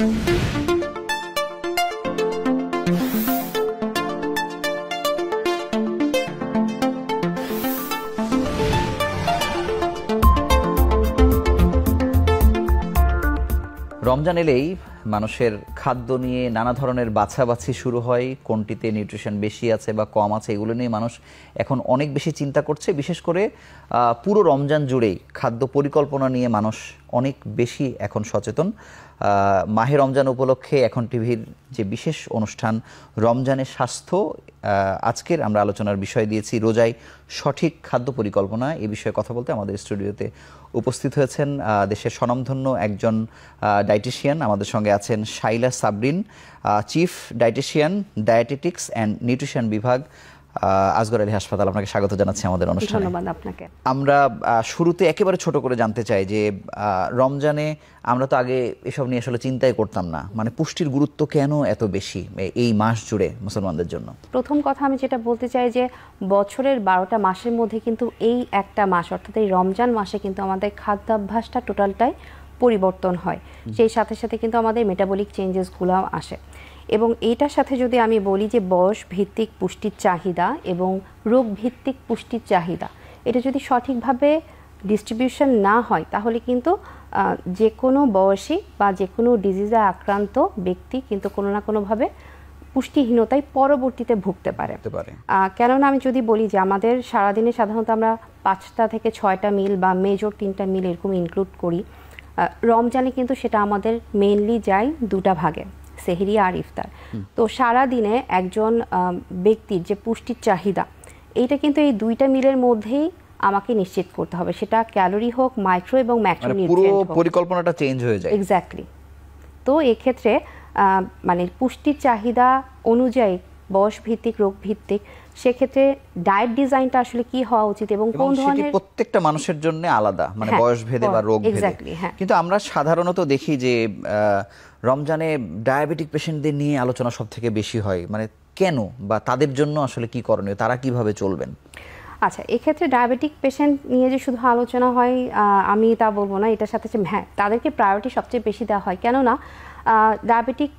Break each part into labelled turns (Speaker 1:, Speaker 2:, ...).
Speaker 1: রমজান এলেই মানুষের খাদ্য নিয়ে নানা ধরনের বাছাবাছি শুরু হয়, কোনটিতে নিউট্রিশন বেশি আছে বা কম আছে এগুলো নিয়ে মানুষ এখন অনেক বেশি চিন্তা করছে। বিশেষ করে পুরো রমজান জুড়েই খাদ্য পরিকল্পনা নিয়ে মানুষ অনেক বেশি এখন সচেতন। মাহে রমজান উপলক্ষে এখন টিভির যে বিশেষ অনুষ্ঠান রমজানের স্বাস্থ্য, আজকের আমরা আলোচনার বিষয় দিয়েছি রোজায় সঠিক খাদ্য পরিকল্পনা। এই বিষয়ে কথা বলতে আমাদের স্টুডিওতে উপস্থিত হয়েছেন দেশের স্বনামধন্য একজন ডায়েটিশিয়ান। আমাদের সঙ্গে আছেন Shaila Sabrin, chief dietician, dietetics and nutrition বিভাগ, আসগর আলী হাসপাতাল। আপনাকে স্বাগত জানাচ্ছি আমাদের অনুষ্ঠানে।
Speaker 2: ধন্যবাদ আপনাকে।
Speaker 1: আমরা শুরুতে একেবারে ছোট করে জানতে চাই যে রমজানে আমরা তো আগে এসব নিয়ে আসলে চিন্তাই করতাম না, মানে পুষ্টির গুরুত্ব কেন এত বেশি এই মাস জুড়ে মুসলমানদের জন্য?
Speaker 2: প্রথম কথা আমি যেটা বলতে চাই যে বছরের 12টা মাসের মধ্যে কিন্তু এই একটা মাস অর্থাৎ এই রমজান মাসে কিন্তু আমাদের খাদ্যাভ্যাসটা টোটালটাই পরিবর্তন হয়। সেই সাথে সাথে কিন্তু আমাদের মেটাবলিক চেঞ্জেসগুলো আসে। এবং এইটার সাথে যদি আমি বলি যে বয়স ভিত্তিক পুষ্টির চাহিদা এবং রোগ ভিত্তিক পুষ্টির চাহিদা, এটা যদি সঠিকভাবে ডিস্ট্রিবিউশন না হয় তাহলে কিন্তু যে কোনো বয়সী বা যে কোনো ডিজিজে আক্রান্ত ব্যক্তি কিন্তু কোনো না কোনোভাবে পুষ্টিহীনতায় পরবর্তীতে ভুগতে পারে। কেননা আমি যদি বলি যে আমাদের সারাদিনে সাধারণত আমরা 5টা থেকে 6টা মিল বা মেজর 3টা মিল এরকম ইনক্লুড করি। রমজানে কিন্তু সেটা আমাদের মেইনলি যায় 2টা ভাগে, সেহরি আর ইফতার। তো সারা দিনে একজন ব্যক্তির যে পুষ্টির চাহিদা এইটা কিন্তু এই 2টা মিলের মধ্যেই আমাকে নিশ্চিত করতে হবে, সেটা ক্যালোরি হোক, মাইক্রো এবং ম্যাক্রোনিউট্রিয়েন্ট হোক।
Speaker 1: পুরো পরিকল্পনাটা চেঞ্জ হয়ে যায়।
Speaker 2: এক্স্যাক্টলি। তো এই ক্ষেত্রে মানে পুষ্টির চাহিদা অনুযায়ী বয়স ভিত্তিক, রোগ ভিত্তিক, সেক্ষেত্রে ডায়েট ডিজাইনটা আসলে কি হওয়া উচিত এবং কোন ধরনের,
Speaker 1: প্রত্যেকটা মানুষের জন্য আলাদা, মানে বয়স ভেদে বা রোগ ভেদে। কিন্তু আমরা সাধারণত দেখি যে রমজানে ডায়াবেটিক পেশেন্টদের নিয়ে আলোচনা সব থেকে বেশি হয়, মানে কেন বা তাদের জন্য আসলে কি করণীয়, তারা কিভাবে চলবেন?
Speaker 2: আচ্ছা, এক্ষেত্রে ডায়াবেটিক পেশেন্ট নিয়ে যে শুধু আলোচনা হয় আমি তা বলবো না। এটার সাথে হ্যাঁ, তাদেরকে প্রায়োরিটি সবচেয়ে বেশি দেওয়া হয়। কেননা ডায়াবেটিক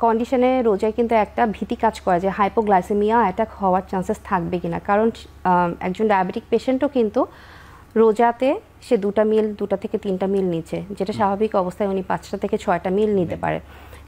Speaker 2: কন্ডিশনে রোজায় কিন্তু একটা ভীতি কাজ করে যে হাইপোগ্লাইসেমিয়া অ্যাটাক হওয়ার চান্সেস থাকবে কিনা। কারণ একজন ডায়াবেটিক পেশেন্টও কিন্তু রোজাতে সে 2টা মিল, 2টা থেকে 3টা মিল নিচ্ছে, যেটা স্বাভাবিক অবস্থায় উনি 5টা থেকে 6টা মিল নিতে পারে।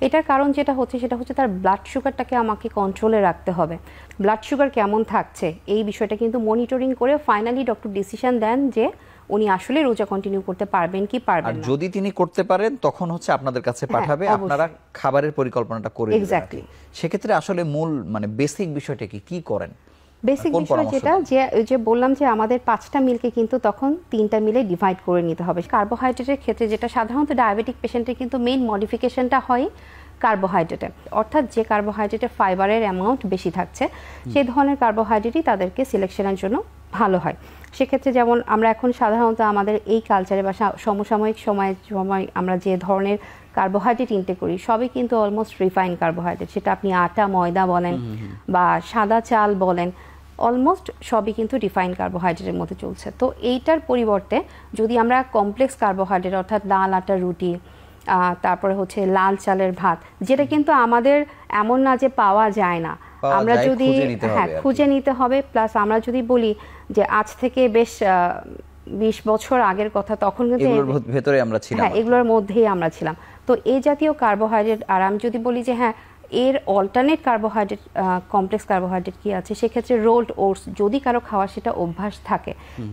Speaker 2: এটার কারণ যেটা হচ্ছে সেটা হচ্ছে তার ব্লাড সুগারটাকে আমাকে কন্ট্রোলে রাখতে হবে। ব্লাড সুগার কেমন থাকছে এই বিষয়টা কিন্তু মনিটরিং করে ফাইনালি ডক্টর ডিসিশন দেন যে উনি আসলে রোজা কন্টিনিউ করতে পারবেন কি পারবেন না।
Speaker 1: যদি তিনি করতে পারেন তখন হচ্ছে আপনাদের কাছে পাঠাবে, আপনারা খাবারের পরিকল্পনাটা করে দিবেন।
Speaker 2: এক্স্যাক্টলি।
Speaker 1: সেক্ষেত্রে আসলে মূল মানে বেসিক বিষয়টা কি করেন?
Speaker 2: বেসিক বিষয় যেটা যে বললাম যে আমাদের 5টা মিলকে কিন্তু তখন 3টা মিলে ডিভাইড করে নিতে হবে। কার্বোহাইড্রেটের ক্ষেত্রে যেটা সাধারণত ডায়াবেটিক পেশেন্টের কিন্তু মেইন মডিফিকেশনটা হয় কার্বোহাইড্রেটে, অর্থাৎ যে কার্বোহাইড্রেটের ফাইবারের অ্যামাউন্ট বেশি থাকছে সেই ধরনের কার্বোহাইড্রেটই তাদেরকে সিলেকশনের জন্য ভালো হয়। সেক্ষেত্রে যেমন আমরা এখন সাধারণত আমাদের এই কালচারে বা সমসাময়িক সময় আমরা যে ধরনের কার্বোহাইড্রেট ইনটেক করি সবই কিন্তু অলমোস্ট রিফাইন কার্বোহাইড্রেট, সেটা আপনি আটা, ময়দা বলেন বা সাদা চাল বলেন, অলমোস্ট সবই কিন্তু রিফাইন কার্বোহাইড্রেটের মধ্যে চলছে। তো এইটার পরিবর্তে যদি আমরা কমপ্লেক্স কার্বোহাইড্রেট অর্থাৎ ডাল, আটা, রুটি, তারপরে হচ্ছে লাল চালের ভাত, যেটা কিন্তু আমাদের এমন না যে পাওয়া যায় না, আমরা যদি খুঁজে নিতে হবে। প্লাস আমরা যদি বলি যে আজ থেকে বেশ 20 বছর আগের কথা, তখন কিন্তু
Speaker 1: ভেতরে আমরা ছিলাম,
Speaker 2: হ্যাঁ এগুলোর মধ্যেই আমরা ছিলাম। তো এই জাতীয় কার্বোহাইড্রেট, আর আমি যদি বলি যে হ্যাঁ এর অল্টারনেট কার্বোহাইড্রেট, কমপ্লেক্স কার্বোহাইড্রেট কি আছে, সেক্ষেত্রে রোলড ওটস যদি কারো খাওয়া সেটা অভ্যাস থাকে,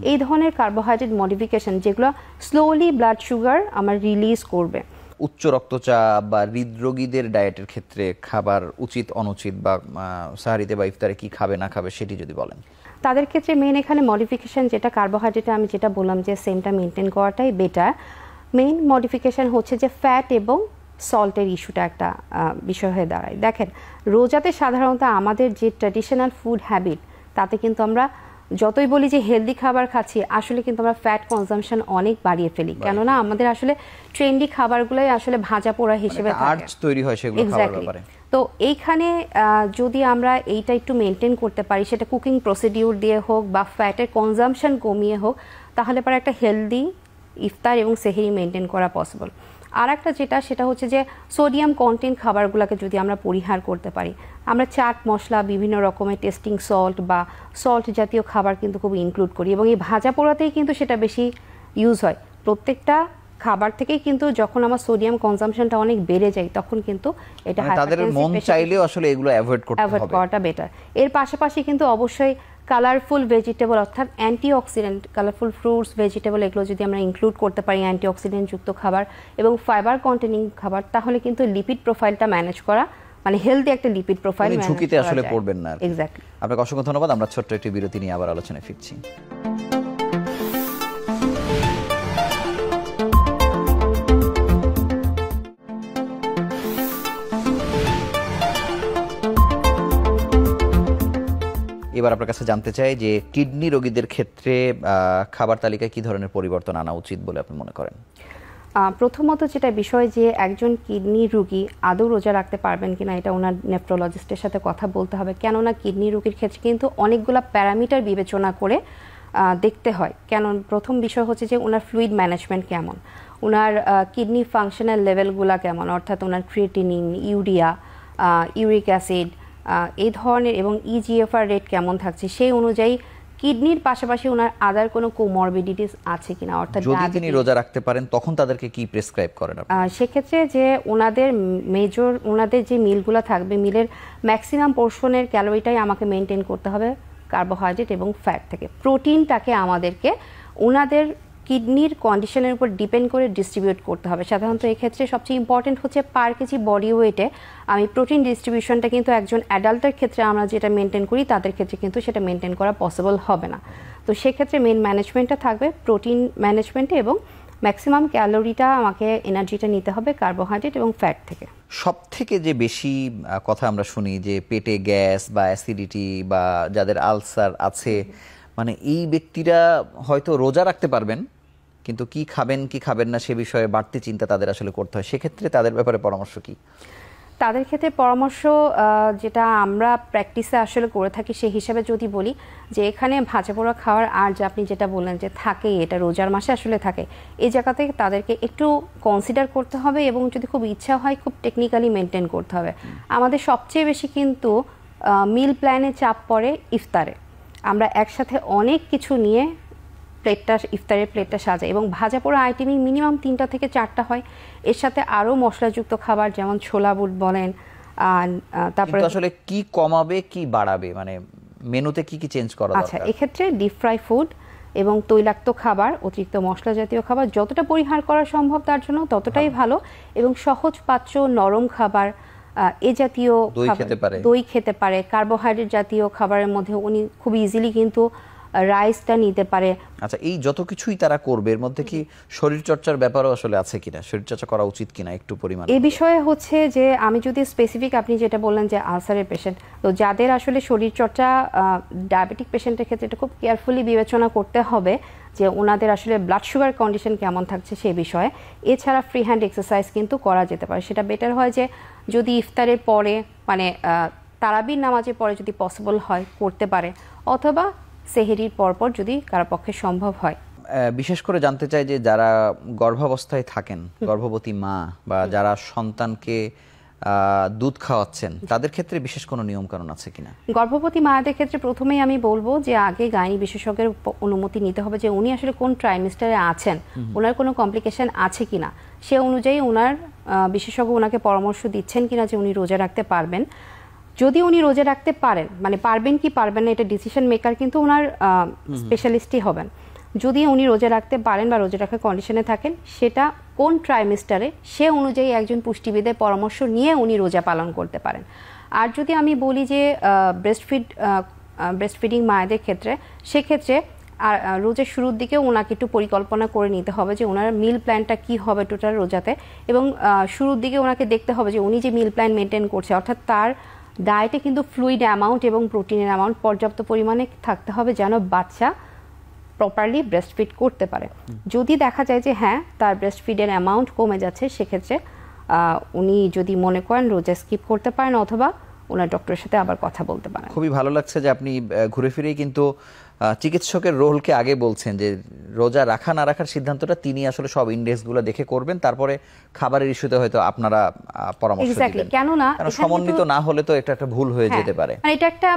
Speaker 2: এই ধরনের কার্বোহাইড্রেট মডিফিকেশন যেগুলো স্লোলি ব্লাড সুগার আমার রিলিজ করবে।
Speaker 1: উচ্চ রক্তচাপ বা হৃদরোগীদের ডায়েটের ক্ষেত্রে খাবার উচিত অনুচিত বা সাহারিতে বা ইফতারে কি খাবে না খাবে সেটি যদি বলেন।
Speaker 2: তাদের ক্ষেত্রে মেইন এখানে মডিফিকেশন যেটা কার্বোহাইড্রেটে আমি যেটা বললাম যে সেমটা মেনটেন করাটাই বেটার। মেইন মডিফিকেশন হচ্ছে যে ফ্যাট এবং সল্টের ইস্যুটা একটা বিষয় হয়ে দাঁড়ায়। দেখেন রোজাতে সাধারণত আমাদের যে ট্র্যাডিশনাল ফুড হ্যাবিট তাতে কিন্তু আমরা যতই বলি যে হেলদি খাবার খাচ্ছি, আসলে কিন্তু আমরা ফ্যাট কনজাম্পশন অনেক বাড়িয়ে ফেলি। কেননা আমাদের আসলে ট্রেন্ডি খাবারগুলোই আসলে ভাজা পোড়া হিসেবে
Speaker 1: তৈরি হয় সেগুলো খাওয়ার ব্যাপারে।
Speaker 2: তো এইখানে যদি আমরা এইটা একটু মেনটেন করতে পারি, সেটা কুকিং প্রসিডিউর দিয়ে হোক বা ফ্যাটের কনজাম্পশন কমিয়ে হোক, তাহলে পরে একটা হেলদি ইফতার এবং সেহরি মেনটেন করা পসিবল। আর একটা সেটা হচ্ছে যে সোডিয়াম কন্টেন্ট খাবারগুলোকে যদি আমরা পরিহার করতে পারি, আমরা চাট মশলা, বিভিন্ন রকমের টেস্টিং সল্ট বা সল্ট জাতীয় খাবার কিন্তু খুব ইনক্লুড করি, এবং এই ভাজা পোড়াতেই কিন্তু সেটা বেশি ইউজ হয়। প্রত্যেকটা খাবার থেকেই কিন্তু যখন আমার সোডিয়াম কনজাম্পশনটা অনেক বেড়ে যায়, তখন কিন্তু এটা
Speaker 1: তাদের মন চাইলেও আসলে এগুলো অ্যাভয়েড
Speaker 2: করাটা বেটার। এর পাশাপাশি কিন্তু অবশ্যই কালারফুল ভেজিটেবল, অর্থাৎ অ্যান্টিঅক্সিডেন্ট, কালারফুল ফ্রুটস, ভেজিটেবল, এগুলো যদি আমরা ইনক্লুড করতে পারি, অ্যান্টিঅক্সিডেন্ট যুক্ত খাবার এবং ফাইবার কন্টেনিং খাবার, তাহলে কিন্তু লিপিড প্রোফাইলটা ম্যানেজ করা, মানে হেলদি একটা লিপিড প্রোফাইল
Speaker 1: ঝুঁকিতে আসলে পড়বেন না।
Speaker 2: এক্স্যাক্টলি।
Speaker 1: আপনাকে অসংখ্য ধন্যবাদ। আমরা ছোট্ট একটি বিরতি নিয়ে আবার আলোচনায় ফিরছি। এবার আপনার কাছে জানতে চাই যে কিডনি রোগীদের ক্ষেত্রে খাবার তালিকায় কি ধরনের পরিবর্তন আনা উচিত বলে আপনি মনে করেন?
Speaker 2: প্রথমত যেটা বিষয় যে একজন কিডনি রোগী আদৌ রোজা রাখতে পারবেন কিনা, এটা ওনার নেফ্রোলজিস্টের সাথে কথা বলতে হবে। কেননা কিডনি রোগীর ক্ষেত্রে কিন্তু অনেকগুলো প্যারামিটার বিবেচনা করে দেখতে হয়। কেন, প্রথম বিষয় হচ্ছে যে ওনার ফ্লুইড ম্যানেজমেন্ট কেমন, ওনার কিডনি ফাংশনাল লেভেলগুলো কেমন, অর্থাৎ ওনার ক্রিয়েটিনিন, ইউরিয়া, ইউরিক অ্যাসিড এই ধরনের, এবং ইজিএফআর রেট কেমন থাকছে, সেই অনুযায়ী কিডনির পাশাপাশি ওনার আদার কোনো কোমরবিডিটিস আছে কিনা, অর্থাৎ
Speaker 1: যদি তিনি রোজা রাখতে পারেন তখন তাদেরকে কি প্রেসক্রাইব করেন?
Speaker 2: সেক্ষেত্রে যে ওনাদের যে মিলগুলো থাকবে, মিলের ম্যাক্সিমাম পোর্শনের ক্যালোরিটাই আমাকে মেনটেন করতে হবে কার্বোহাইড্রেট এবং ফ্যাট থেকে। প্রোটিনটাকে আমাদেরকে ওনাদের কিডনির কন্ডিশনের উপর ডিপেন্ড করে ডিস্ট্রিবিউট করতে হবে। সাধারণত এক্ষেত্রে সবচেয়ে ইম্পর্টেন্ট হচ্ছে পার কেজি বডি ওয়েটে আমি প্রোটিন ডিস্ট্রিবিউশনটা কিন্তু একজন অ্যাডাল্টের ক্ষেত্রে আমরা যেটা মেনটেন করি, তাদের ক্ষেত্রে কিন্তু সেটা মেনটেন করা পসিবল হবে না। তো সেক্ষেত্রে মেন ম্যানেজমেন্টটা থাকবে প্রোটিন ম্যানেজমেন্টে, এবং ম্যাক্সিমাম ক্যালোরিটা আমাকে, এনার্জিটা নিতে হবে কার্বোহাইড্রেট এবং ফ্যাট থেকে।
Speaker 1: সব থেকে যে বেশি কথা আমরা শুনি যে পেটে গ্যাস বা অ্যাসিডিটি বা যাদের আলসার আছে, মানে এই ব্যক্তিরা হয়তো রোজা রাখতে পারবেন কিন্তু কি খাবেন কি খাবেন না সে বিষয়ে বাড়তি চিন্তা তাদের আসলে করতে হয়। সেক্ষেত্রে তাদের ব্যাপারে পরামর্শ কি?
Speaker 2: তাদের ক্ষেত্রে পরামর্শ যেটা আমরা প্র্যাকটিসে আসলে করে থাকি, সেই হিসাবে যদি বলি যে এখানে ভাজা পোড়া খাওয়ার, আর যে আপনি যেটা বললেন যে থাকে, এটা রোজার মাসে আসলে থাকে, এই জায়গাতে তাদেরকে একটু কনসিডার করতে হবে, এবং যদি খুব ইচ্ছা হয় খুব টেকনিক্যালি মেনটেন করতে হবে। আমাদের সবচেয়ে বেশি কিন্তু মিল প্ল্যানে চাপ পড়ে ইফতারে। আমরা একসাথে অনেক কিছু নিয়ে ইফতারের প্লেটটা সাজাই, এবং ভাজা পোড়া আইটেমই মিনিমাম 3টা থেকে 4টা হয়। এর সাথে আরও মশলাযুক্ত খাবার, যেমন ছোলা বুট বলেন,
Speaker 1: তারপরে আসলে কি কমাবে কি বাড়াবে, মানে মেনুতে কি কি চেঞ্জ করা দরকার?
Speaker 2: আচ্ছা, এক্ষেত্রে ডিপ ফ্রাই ফুড এবং তৈলাক্ত খাবার, অতিরিক্ত মশলা জাতীয় খাবার যতটা পরিহার করা সম্ভব তার জন্য ততটাই ভালো, এবং সহজ পাচ্য নরম খাবার, এ জাতীয় দই খেতে পারে। কার্বোহাইড্রেট জাতীয় খাবারের মধ্যে উনি খুব ইজিলি কিন্তু রাইসটা নিতে পারে।
Speaker 1: আচ্ছা, এই যত কিছুই তারা করবে এর মধ্যে কি শরীর চর্চার ব্যাপারও আসলে আছে কিনা, শরীর চর্চা করা উচিত কিনা একটু পরিমাণ?
Speaker 2: এই বিষয়ে হচ্ছে যে আমি যদি স্পেসিফিক, আপনি যেটা বললেন যে আলসারের পেশেন্ট, তো যাদের আসলে শরীর চর্চা, ডায়াবেটিক পেশেন্টের ক্ষেত্রে এটা খুব কেয়ারফুলি বিবেচনা করতে হবে যে ওনাদের আসলে ব্লাড সুগার কন্ডিশন কেমন থাকছে সে বিষয়ে। এছাড়া ফ্রি হ্যান্ড এক্সারসাইজ কিন্তু করা যেতে পারে। সেটা বেটার হয় যে যদি ইফতারের পরে, মানে তারাবির নামাজের পরে যদি পসিবল হয় করতে পারে, অথবা সেহরির পরপর যদি কারো পক্ষে সম্ভব হয়।
Speaker 1: বিশেষ করে জানতে চাই যে যারা গর্ভাবস্থায় থাকেন, গর্ভবতী মা বা যারা সন্তানকে দুধ খাওয়াচ্ছেন, তাদের ক্ষেত্রে বিশেষ কোনো নিয়ম কানুন আছে কিনা?
Speaker 2: গর্ভবতী মায়েদের ক্ষেত্রে প্রথমেই আমি বলবো যে আগে গাইনি বিশেষজ্ঞের অনুমতি নিতে হবে যে উনি আসলে কোন ট্রাইমেস্টারে আছেন, ওনার কোনো কমপ্লিকেশন আছে কিনা, সে অনুযায়ী ওনার বিশেষজ্ঞ ওনাকে পরামর্শ দিচ্ছেন কিনা যে উনি রোজা রাখতে পারবেন। যদি উনি রোজা রাখতে পারেন, মানে পারবেন কি পারবেন না, এটা ডিসিশন মেকার কিন্তু ওনার স্পেশালিস্টই হবেন। যদি উনি রোজা রাখতে পারেন বা রোজা রাখার কন্ডিশনে থাকেন, সেটা কোন ট্রাইমেস্টারে সে অনুযায়ী একজন পুষ্টিবিদের পরামর্শ নিয়ে উনি রোজা পালন করতে পারেন। আর যদি আমি বলি যে ব্রেস্টফিডিং মায়েদের ক্ষেত্রে, সেক্ষেত্রে আর রোজার শুরুর দিকে ওনাকে একটু পরিকল্পনা করে নিতে হবে যে ওনার মিল প্ল্যানটা কি হবে টোটাল রোজাতে, এবং শুরুর দিকে ওনাকে দেখতে হবে যে উনি যে মিল প্ল্যান মেনটেন করছে, অর্থাৎ তার ডায়েটে কিন্তু ফ্লুইড অ্যামাউন্ট এবং প্রোটিনের অ্যামাউন্ট পর্যাপ্ত পরিমাণে থাকতে হবে যেন বাচ্চা প্রপারলি ব্রেস্টফিড করতে পারে। যদি দেখা যায় যে হ্যাঁ তার ব্রেস্টফিডের অ্যামাউন্ট কমে যাচ্ছে, সেক্ষেত্রে উনি যদি মনে করেন রোজা স্কিপ করতে পারেন, অথবা ওনার ডক্টরের সাথে আবার কথা বলতে পারেন।
Speaker 1: খুবই ভালো লাগছে যে আপনি ঘুরে ফিরেই কিন্তু চিকিৎসকের রোলকে আগে বলছেন যে রোজা রাখা না রাখার সিদ্ধান্তটা তিনি আসলে সব ইন্ডেক্সগুলো দেখে করবেন, তারপরে খাবারের ইস্যুতে হয়তো আপনারা পরামর্শ দিবেন।
Speaker 2: কেননা
Speaker 1: কারণ সমন্বিত না হলে তো এটা একটা ভুল হয়ে যেতে পারে।
Speaker 2: মানে এটা একটা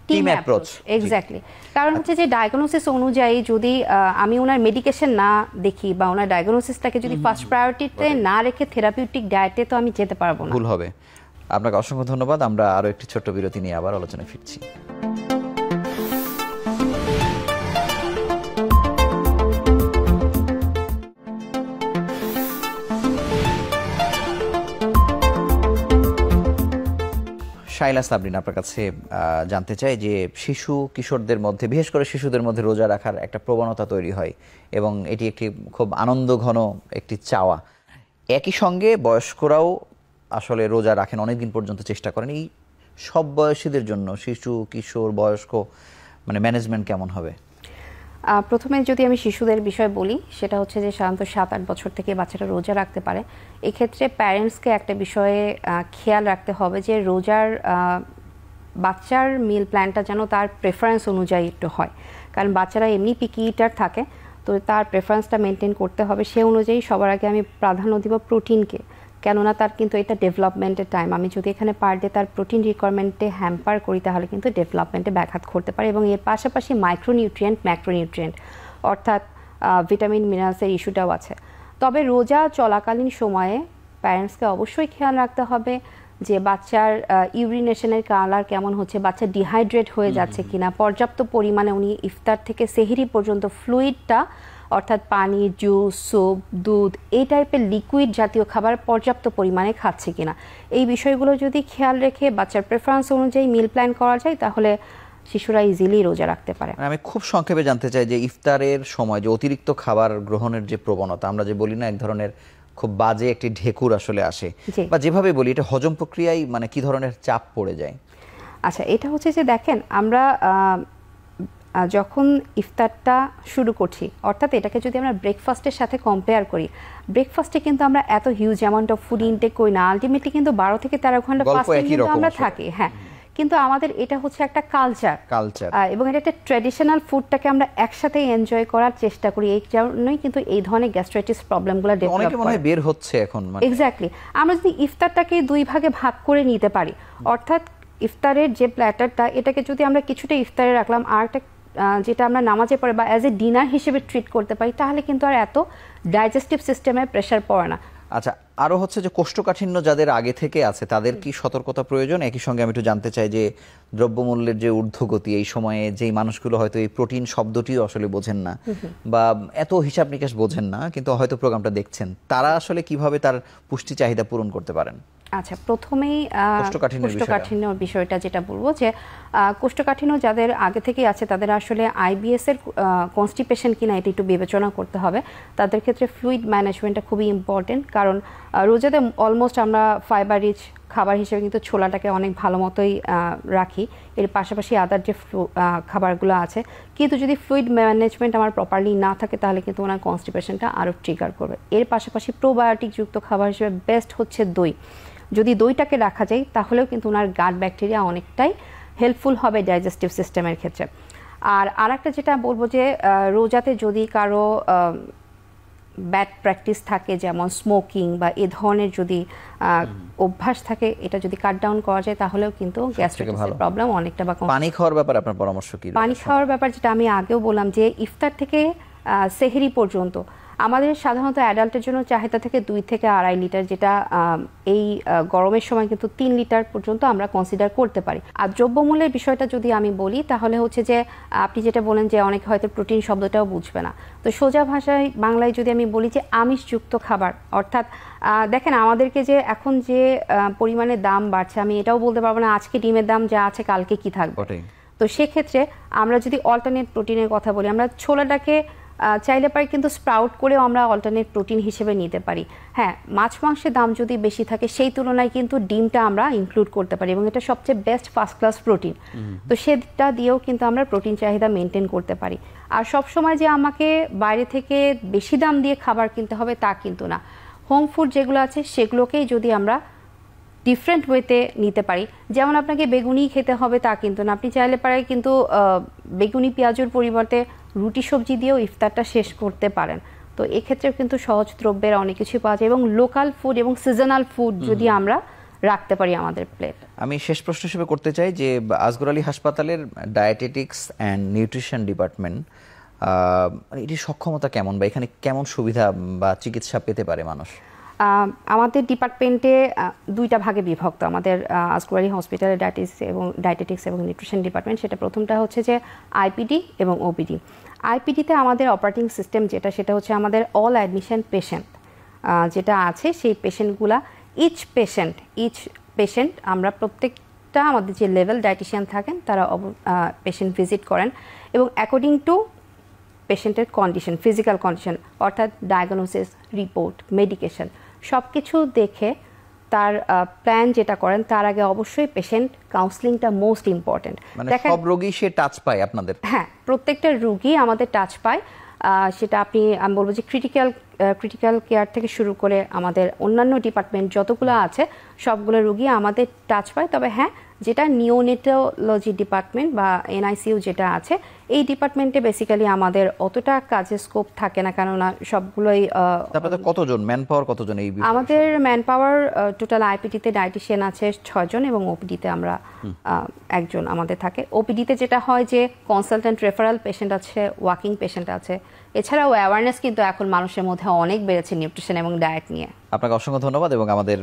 Speaker 2: টিম
Speaker 1: অ্যাপ্রোচ।
Speaker 2: এক্স্যাক্টলি। কারণ হচ্ছে যে ডায়াগনোসিস অনুযায়ী যদি আমি ওনার মেডিকেশন না দেখি বা ওনার ডায়াগনোসিসটাকে যদি ফার্স্ট প্রায়োরিটিতে না রেখে থেরাপিউটিক ডায়েটে তো আমি যেতে পারবো না,
Speaker 1: ভুল হবে। আপনাকে অসংখ্য ধন্যবাদ। আমরা আরো একটি ছোট্ট বিরতি নিয়ে আবার আলোচনায় ফিরছি। শাইলা সাবরিন, আপনার কাছে জানতে চাই যে শিশু কিশোরদের মধ্যে, বিশেষ করে শিশুদের মধ্যে রোজা রাখার একটা প্রবণতা তৈরি হয় এবং এটি একটি খুব আনন্দঘন একটি চাওয়া। একই সঙ্গে বয়স্করাও আসলে রোজা রাখেন, অনেকদিন পর্যন্ত চেষ্টা করেন। এই সব বয়সীদের জন্য, শিশু কিশোর বয়স্ক, মানে ম্যানেজমেন্ট কেমন হবে?
Speaker 2: প্রথমে যদি আমি শিশুদের বিষয় বলি, সেটা হচ্ছে যে সাধারণত 7-8 বছর থেকে বাচ্চারা রোজা রাখতে পারে। এক্ষেত্রে প্যারেন্টসকে একটা বিষয়ে খেয়াল রাখতে হবে যে রোজার বাচ্চার মিল প্ল্যানটা যেন তার প্রেফারেন্স অনুযায়ী একটু হয়, কারণ বাচ্চারা এমনি পিকি ইটার থাকে, তো তার প্রেফারেন্সটা মেনটেন করতে হবে। সে অনুযায়ী সবার আগে আমি প্রাধান্য দিব প্রোটিনকে, কেননা তার কিন্তু এটা ডেভেলপমেন্টের টাইম। আমি যদি এখানে পার ডে তার প্রোটিন রিকোয়ারমেন্টে হ্যাম্পার করি তাহলে কিন্তু ডেভেলপমেন্টে ব্যাঘাত ঘটতে পারে। এবং এর পাশাপাশি মাইক্রোনিউট্রিয়েন্ট, ম্যাক্রোনিউট্রিয়েন্ট অর্থাৎ ভিটামিন মিনারেলসের ইস্যুটাও আছে। তবে রোজা চলাকালীন সময়ে প্যারেন্টসকে অবশ্যই খেয়াল রাখতে হবে যে বাচ্চার ইউরিনেশনের কালার কেমন হচ্ছে, বাচ্চা ডিহাইড্রেট হয়ে যাচ্ছে কিনা, পর্যাপ্ত পরিমাণে উনি ইফতার থেকে সেহরি পর্যন্ত ফ্লুইডটা অর্থাৎ পানি, জুস, স্যুপ, দুধ এই টাইপের লিকুইড জাতীয় খাবার পর্যাপ্ত পরিমাণে খাচ্ছে কিনা, এই বিষয়গুলো যদি খেয়াল রেখে বাচ্চার প্রেফারেন্স অনুযায়ী মিল প্ল্যান করা যায় তাহলে শিশুরা ইজিলি রোজা রাখতে পারে।
Speaker 1: আমি খুব সংক্ষেপে জানতে চাই যে ইফতারের সময় যে অতিরিক্ত খাবার গ্রহণের যে প্রবণতা, আমরা যে বলি না এক ধরনের খুব বাজে একটি ঢেকুর আসলে আসে, বা যেভাবে বলি এটা হজম প্রক্রিয়ায় মানে কি ধরনের চাপ পড়ে যায়?
Speaker 2: আচ্ছা, এটা হচ্ছে যে দেখেন, আমরা যখন ইফতারটা শুরু করছি, অর্থাৎ এটাকে যদি আমরা ব্রেকফাস্টের সাথে কম্পেয়ার করি, ব্রেকফাস্টে কিন্তু আমরা এত huge amount of food intake করি না, আলটিমেটলি কিন্তু 12 থেকে 13 ঘন্টা ফাস্টিং কিন্তু আমরা থাকি। হ্যাঁ, কিন্তু আমাদের এটা হচ্ছে একটা কালচার, এবং এটা একটা ট্র্যাডিশনাল ফুডটাকে আমরা একসাথে এনজয় করার চেষ্টা করি। এই জন্যই কিন্তু এই ধরনের গ্যাস্ট্রাইটিস প্রবলেমগুলো ডেভেলপ হয়,
Speaker 1: বের হচ্ছে এখন।
Speaker 2: এক্স্যাক্টলি। আমরা যদি ইফতারটাকে দুই ভাগে ভাগ করে নিতে পারি, অর্থাৎ ইফতারের যে প্ল্যাটারটা, এটাকে যদি আমরা কিছুটা ইফতারে রাখলাম, আরটা যেটা আমরা নামাজে পড়ে বা অ্যাজ এ ডিনার হিসেবে ট্রিট করতে পারি, তাহলে কিন্তু আর এত ডাইজেস্টিভ সিস্টেমে প্রেশার পড়ে না।
Speaker 1: আচ্ছা, আরো হচ্ছে যে কোষ্ঠকাঠিন্য যাদের আগে থেকে আছে তাদের কি সতর্কতা প্রয়োজন? একই সঙ্গে আমি একটু জানতে চাই যে দ্রব্যমূল্যের যে ঊর্ধ্বগতি, এই সময়ে যেই মানুষগুলো হয়তো এই প্রোটিন শব্দটিও আসলে বোঝেন না বা এত হিসাব নিকাশ বোঝেন না, কিন্তু হয়তো প্রোগ্রামটা দেখছেন, তারা আসলে কিভাবে তার পুষ্টি চাহিদা পূরণ করতে পারেন?
Speaker 2: আচ্ছা, প্রথমেই কোষ্ঠকাঠিন্যর বিষয়টা যেটা বলবো যে কোষ্ঠকাঠিন্য যাদের আগে থেকেই আছে তাদের আসলে আইবিএস এর কনস্টিপেশন কিনা এটা একটু বিবেচনা করতে হবে। তাদের ক্ষেত্রে ফ্লুইড ম্যানেজমেন্টটা খুবই ইম্পর্টেন্ট, কারণ রোজাতে অলমোস্ট আমরা ফাইবার রিচ খাবার হিসেবে কিন্তু ছোলাটাকে অনেক ভালো মতোই রাখি, এর পাশাপাশি আদার যে খাবারগুলো আছে, কিন্তু যদি ফ্লুইড ম্যানেজমেন্ট আমার প্রপারলি না থাকে তাহলে কিন্তু ওনার কনস্টিপেশনটা আরও ট্রিগার করবে। এর পাশাপাশি প্রোবায়োটিক যুক্ত খাবার হিসেবে বেস্ট হচ্ছে দই। যদি দইটাকে রাখা যায় তাহলেও কিন্তু ওনার গাট ব্যাকটেরিয়া অনেকটাই হেল্পফুল হবে ডাইজেস্টিভ সিস্টেমের ক্ষেত্রে। আর আরেকটা যেটা বলবো যে রোজাতে যদি কারো ব্যাড প্র্যাকটিস থাকে, যেমন স্মোকিং বা এ ধরনের যদি অভ্যাস থাকে, এটা যদি কাট ডাউন করা যায় তাহলেও কিন্তু গ্যাস্ট্রাইটিসের প্রবলেম অনেকটা বা
Speaker 1: পানি খাওয়ার ব্যাপারে আপনার পরামর্শ কি?
Speaker 2: পানি খাওয়ার ব্যাপার যেটা আমি আগেও বললাম যে ইফতার থেকে সেহরি পর্যন্ত আমাদের সাধারণত অ্যাডাল্টের জন্য চাহিদা থেকে 2 থেকে 2.5 লিটার, যেটা এই গরমের সময় কিন্তু 3 লিটার পর্যন্ত আমরা কনসিডার করতে পারি। আর দ্রব্যমূল্যের বিষয়টা যদি আমি বলি তাহলে হচ্ছে যে আপনি যেটা বলেন যে অনেকে হয়তো প্রোটিন শব্দটাও বুঝবে না, তো সোজা ভাষায় বাংলায় যদি আমি বলি যে আমিষযুক্ত খাবার, অর্থাৎ দেখেন আমাদেরকে যে এখন যে পরিমাণে দাম বাড়ছে, আমি এটাও বলতে পারবো না আজকে ডিমের দাম যা আছে কালকে কি থাকবে। তো সেক্ষেত্রে আমরা যদি অল্টারনেট প্রোটিনের কথা বলি, আমরা ছোলাটাকে চাইলে পারি কিন্তু স্প্রাউট করেও আমরা অল্টারনেট প্রোটিন হিসেবে নিতে পারি। হ্যাঁ, মাছ মাংসের দাম যদি বেশি থাকে সেই তুলনায় কিন্তু ডিমটা আমরা ইনক্লুড করতে পারি, এবং এটা সবচেয়ে বেস্ট ফার্স্ট ক্লাস প্রোটিন, তো সেটা দিয়েও কিন্তু আমরা প্রোটিন চাহিদা মেনটেন করতে পারি। আর সবসময় যে আমাকে বাইরে থেকে বেশি দাম দিয়ে খাবার কিনতে হবে তা কিন্তু না, হোম ফুড যেগুলো আছে সেগুলোকেই যদি আমরা ডিফারেন্ট ওয়েতে নিতে পারি। যেমন আপনাকে বেগুনি খেতে হবে তা কিন্তু না, আপনি চাইলে পারে কিন্তু বেগুনি পেঁয়াজের পরিবর্তে রুটি সবজি দিয়েও ইফতারটা শেষ করতে পারেন। তো এক্ষেত্রেও কিন্তু সহজ দ্রব্যের অনেক কিছু পাওয়া যায় এবং লোকাল ফুড এবং সিজনাল ফুড যদি আমরা রাখতে পারি আমাদের প্লেট।
Speaker 1: আমি শেষ প্রশ্ন হিসেবে করতে চাই যে আসগর আলী হাসপাতালের ডায়েটেটিক্স অ্যান্ড নিউট্রিশন ডিপার্টমেন্ট এটির সক্ষমতা কেমন, বা এখানে কেমন সুবিধা বা চিকিৎসা পেতে পারে মানুষ?
Speaker 2: আমাদের ডিপার্টমেন্টে দুইটা ভাগে বিভক্ত। আমাদের আসগর আলী হসপিটালের ডায়েটেটিক্স এবং নিউট্রিশন ডিপার্টমেন্ট, সেটা প্রথমটা হচ্ছে যে আইপিডি এবং ওপিডি। আইপিডিতে আমাদের অপারেটিং সিস্টেম সেটা হচ্ছে আমাদের অল অ্যাডমিশন পেশেন্ট যেটা আছে, সেই পেশেন্টগুলা ইচ পেশেন্ট আমরা প্রত্যেকটা আমাদের যে লেভেল ডায়েটিশিয়ান থাকেন তারা পেশেন্ট ভিজিট করেন এবং অ্যাকর্ডিং টু পেশেন্টের কন্ডিশন, ফিজিক্যাল কন্ডিশন অর্থাৎ ডায়াগনোসিস, রিপোর্ট, মেডিকেশন সব কিছু দেখে তার প্ল্যান যেটা করেন তার আগে অবশ্যই পেশেন্ট কাউন্সিলিংটা মোস্ট ইম্পর্টেন্ট।
Speaker 1: মানে সব রোগী সে টাচ পায় আপনাদের?
Speaker 2: হ্যাঁ, প্রত্যেকটা রোগী আমাদের টাচ পায়। সেটা আমি বলবো যে ক্রিটিক্যাল কেয়ার থেকে শুরু করে আমাদের অন্যান্য ডিপার্টমেন্ট যতগুলো আছে সবগুলো রোগী আমাদের টাচ পায়। তবে হ্যাঁ, যেটা নিওনেটোলজি ডিপার্টমেন্ট বা এনআইসিইউ যেটা আছে, এই ডিপার্টমেন্টে বেসিক্যালি আমাদের অতটা কাজের স্কোপ থাকে না, কেননা সবগুলোই
Speaker 1: কতজন ম্যান পাওয়ার কতজন? এই
Speaker 2: আমাদের ম্যান পাওয়ার টোটাল আইপিডিতে ডায়েটিশিয়ান আছে 6 জন এবং ওপিডিতে আমরা একজন আমাদের থাকে। ওপিডিতে যেটা হয় যে কনসালটেন্ট রেফারাল পেশেন্ট আছে, ওয়াকিং পেশেন্ট আছে, এছাড়াও অ্যাওয়ারনেস কিন্তু এখন মানুষের মধ্যে অনেক বেড়েছে নিউট্রিশন এবং ডায়েট নিয়ে।
Speaker 1: আপনাকে অসংখ্য ধন্যবাদ এবং আমাদের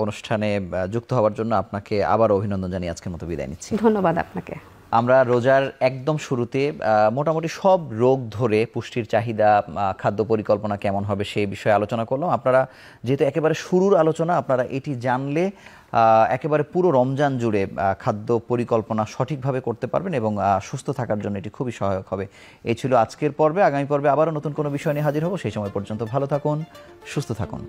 Speaker 1: অনুষ্ঠানে যুক্ত হওয়ার জন্য আপনাকে আবার অভিনন্দন জানিয়ে আজকের মতো বিদায় নিচ্ছি।
Speaker 2: ধন্যবাদ আপনাকে।
Speaker 1: আমরা রোজার একদম শুরুতে মোটামুটি সব রোগ ধরে পুষ্টির চাহিদা, খাদ্য পরিকল্পনা কেমন হবে সেই বিষয়ে আলোচনা করলাম। আপনারা যেহেতু একেবারে শুরুর আলোচনা, আপনারা এটি জানলে একেবারে পুরো রমজান জুড়ে খাদ্য পরিকল্পনা সঠিকভাবে করতে পারবেন এবং সুস্থ থাকার জন্য এটি খুবই সহায়ক হবে। এই ছিল আজকের পর্বে। আগামী পর্বে আবারও নতুন কোনো বিষয় নিয়ে হাজির হব। সেই সময় পর্যন্ত ভালো থাকুন, সুস্থ থাকুন।